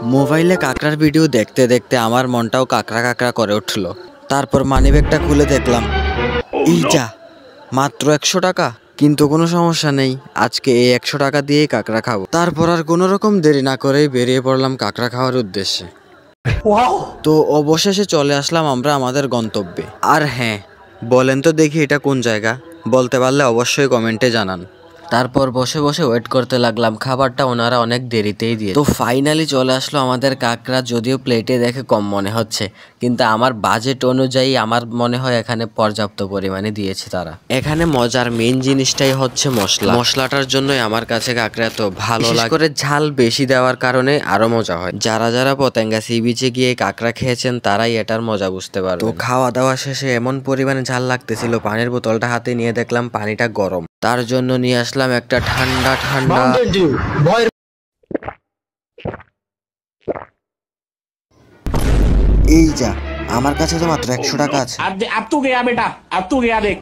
মোবাইলে কাঁকড়ার ভিডিও দেখতে দেখতে আমার মনটাও কাঁকড়া কাঁকড়া করে উঠলো। তারপর মানিব্যাগটা খুলে দেখলাম, এই যা, মাত্র 100 টাকা। কিন্তু কোনো সমস্যা নেই, আজকে এই 100 টাকা দিয়েই কাঁকড়া খাবো। তারপর আর কোনো রকম দেরি না করেই বেরিয়ে পড়লাম কাঁকড়া খাওয়ার উদ্দেশ্যে। তো অবশেষে চলে আসলাম আমরা আমাদের গন্তব্যে। আর হ্যাঁ, বলেন তো দেখি এটা কোন জায়গা? বলতে পারলে অবশ্যই কমেন্টে জানান। তারপর বসে বসে ওয়েট করতে লাগলাম, খাবারটা ওনারা অনেক দেরিতেই দিয়ে। তো ফাইনালি চলে আসলো আমাদের কাঁকড়া। যদিও প্লেটে দেখে কম মনে হচ্ছে, কিন্তু আমার বাজেট অনুযায়ী আমার মনে হয় এখানে পর্যাপ্ত পরিমাণে দিয়েছে তারা। এখানে মজার মেইন জিনিসটাই হচ্ছে মশলা। মশলাটার জন্যই আমার কাছে কাঁকড়া এত ভালো লাগে, করে ঝাল বেশি দেওয়ার কারণে আরো মজা হয়। যারা যারা পতেঙ্গা সি বিচে গিয়ে কাঁকড়া খেয়েছেন তারাই এটার মজা বুঝতে পারবে। তো খাওয়া দাওয়া শেষে এমন পরিমাণে ঝাল লাগতেছিল, পানির বোতলটা হাতে নিয়ে দেখলাম পানিটা গরম। তার জন্য নিয়ে আসলাম একটা ঠান্ডা ঠান্ডা। এই যা, আমার কাছে তো মাত্র 100 টাকা আছে। अब तू गया बेटा, अब तू गया देख।